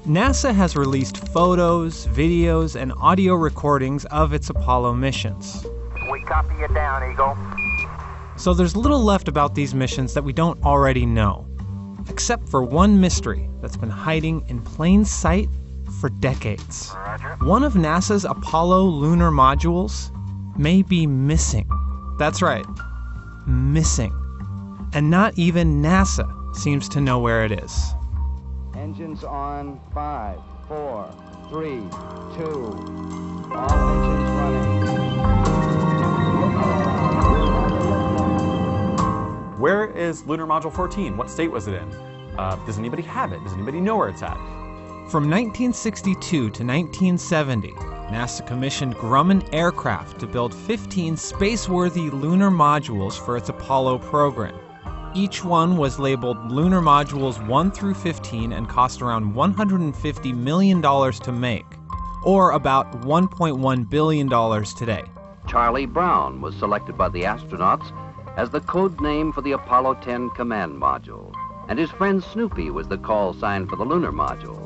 NASA has released photos, videos, and audio recordings of its Apollo missions. We copy you down, Eagle. So there's little left about these missions that we don't already know, except for one mystery that's been hiding in plain sight for decades. Roger. One of NASA's Apollo lunar modules may be missing. That's right, missing. And not even NASA seems to know where it is. Engines on. 5, 4, 3, 2. All engines running. Where is Lunar Module 14? What state was it in? Does anybody have it? Does anybody know where it's at? From 1962 to 1970, NASA commissioned Grumman Aircraft to build 15 space-worthy lunar modules for its Apollo program. Each one was labeled Lunar Modules 1 through 15 and cost around $150 million to make, or about $1.1 billion today. Charlie Brown was selected by the astronauts as the code name for the Apollo 10 command module, and his friend Snoopy was the call sign for the lunar module.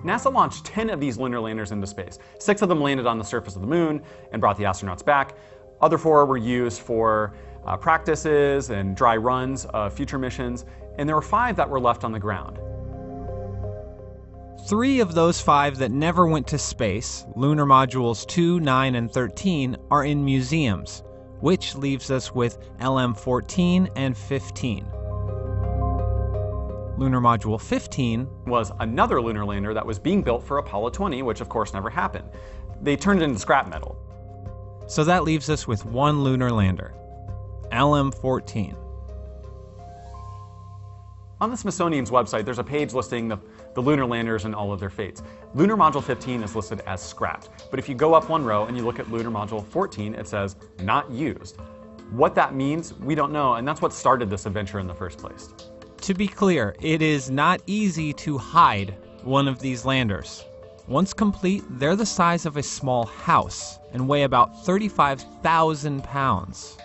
NASA launched 10 of these lunar landers into space. 6 of them landed on the surface of the moon and brought the astronauts back. Other 4 were used for practices and dry runs of future missions, and there were 5 that were left on the ground. 3 of those 5 that never went to space, Lunar Modules 2, 9, and 13, are in museums, which leaves us with LM 14 and 15. Lunar Module 15 was another lunar lander that was being built for Apollo 20, which of course never happened. They turned it into scrap metal. So that leaves us with one lunar lander, LM 14. On the Smithsonian's website, there's a page listing the lunar landers and all of their fates. Lunar Module 15 is listed as scrapped, but if you go up one row and you look at Lunar Module 14, it says not used. What that means, we don't know, and that's what started this adventure in the first place. To be clear, it is not easy to hide one of these landers. Once complete, they're the size of a small house and weigh about 35,000 pounds.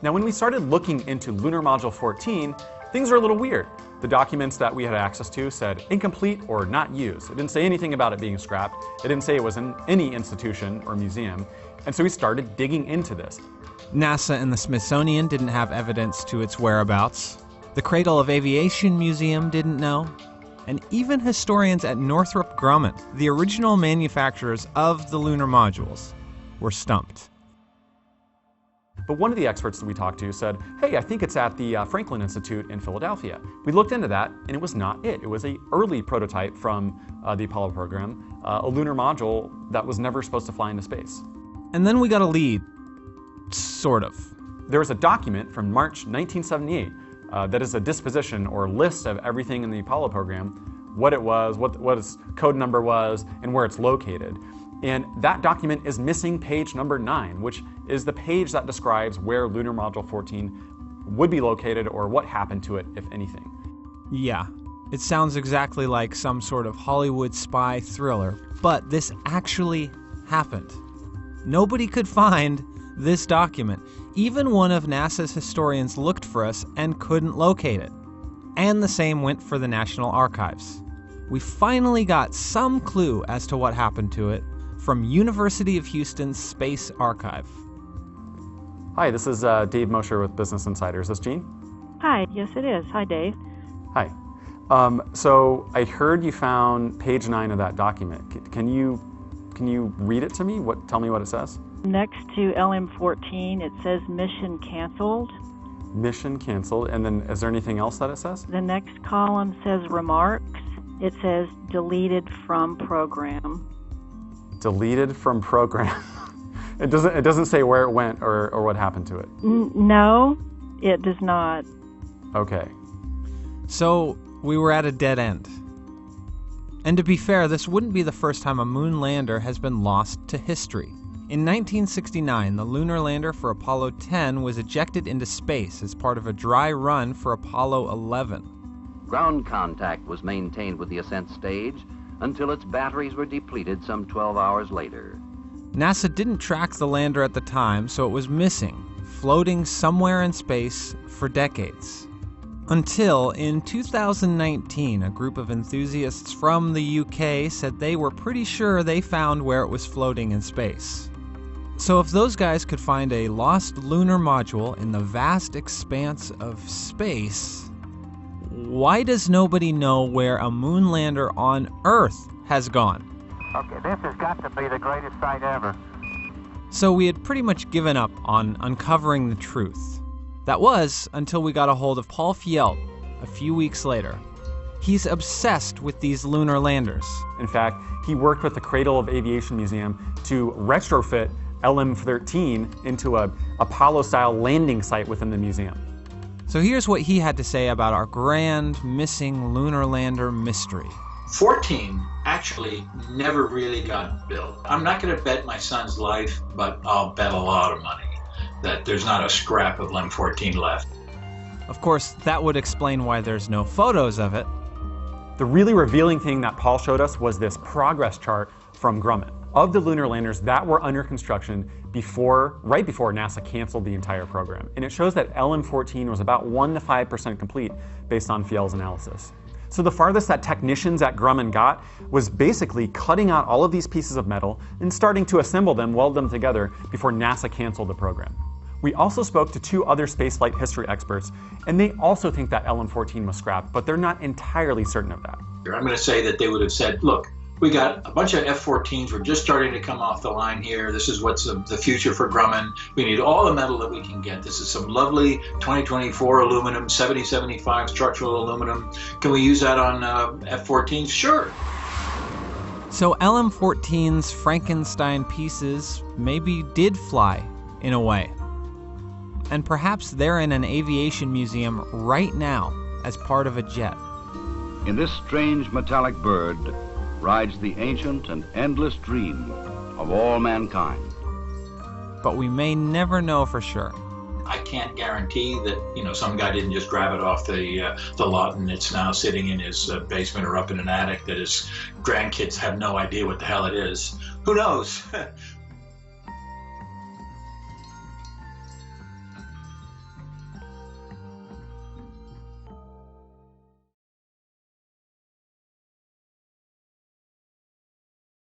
Now, when we started looking into Lunar Module 14, things were a little weird. The documents that we had access to said incomplete or not used. It didn't say anything about it being scrapped. It didn't say it was in any institution or museum. And so we started digging into this. NASA and the Smithsonian didn't have evidence to its whereabouts. The Cradle of Aviation Museum didn't know. And even historians at Northrop Grumman, the original manufacturers of the lunar modules, were stumped. But one of the experts that we talked to said, hey, I think it's at the Franklin Institute in Philadelphia. We looked into that, and it was not it. It was an early prototype from the Apollo program, a lunar module that was never supposed to fly into space. And then we got a lead, sort of. There was a document from March 1978 that is a disposition or list of everything in the Apollo program, what it was, what its code number was, and where it's located. And that document is missing page number 9, which is the page that describes where Lunar Module 14 would be located or what happened to it, if anything. Yeah, it sounds exactly like some sort of Hollywood spy thriller, but this actually happened. Nobody could find this document. Even one of NASA's historians looked for us and couldn't locate it. And the same went for the National Archives. We finally got some clue as to what happened to it from University of Houston's Space Archive. Hi, this is Dave Mosher with Business Insider. Is this Gene? Hi, yes it is. Hi, Dave. Hi. So I heard you found page 9 of that document. Can you read it to me? Tell me what it says. Next to LM14, it says mission canceled. Mission canceled. And then is there anything else that it says? The next column says remarks. It says deleted from program. Deleted from program. It doesn't say where it went or what happened to it. No, it does not. Okay. So we were at a dead end. And to be fair, this wouldn't be the first time a moon lander has been lost to history. In 1969, the lunar lander for Apollo 10 was ejected into space as part of a dry run for Apollo 11. Ground contact was maintained with the ascent stage until its batteries were depleted some 12 hours later. NASA didn't track the lander at the time, so it was missing, floating somewhere in space for decades. Until in 2019, a group of enthusiasts from the UK said they were pretty sure they found where it was floating in space. So if those guys could find a lost lunar module in the vast expanse of space, why does nobody know where a moon lander on Earth has gone? Okay, this has got to be the greatest sight ever. So we had pretty much given up on uncovering the truth. That was until we got a hold of Paul Fjeld a few weeks later. He's obsessed with these lunar landers. In fact, he worked with the Cradle of Aviation Museum to retrofit LM-13 into a Apollo-style landing site within the museum. So here's what he had to say about our grand missing lunar lander mystery. 14 actually never really got built. I'm not going to bet my son's life, but I'll bet a lot of money that there's not a scrap of LEM-14 left. Of course, that would explain why there's no photos of it. The really revealing thing that Paul showed us was this progress chart from Grumman of the lunar landers that were under construction right before NASA canceled the entire program. And it shows that LM-14 was about 1 to 5% complete based on Fjeld's analysis. So the farthest that technicians at Grumman got was basically cutting out all of these pieces of metal and starting to assemble them, weld them together before NASA canceled the program. We also spoke to 2 other spaceflight history experts, and they also think that LM-14 was scrapped, but they're not entirely certain of that. I'm going to say that they would have said, look, we got a bunch of F-14s. We're just starting to come off the line here. This is what's the future for Grumman. We need all the metal that we can get. This is some lovely 2024 aluminum, 7075 structural aluminum. Can we use that on F-14s? Sure. So LM-14's Frankenstein pieces maybe did fly, in a way. And perhaps they're in an aviation museum right now as part of a jet. In this strange metallic bird rides the ancient and endless dream of all mankind. But we may never know for sure. I can't guarantee that, some guy didn't just grab it off the lot and it's now sitting in his basement or up in an attic that his grandkids have no idea what the hell it is. Who knows?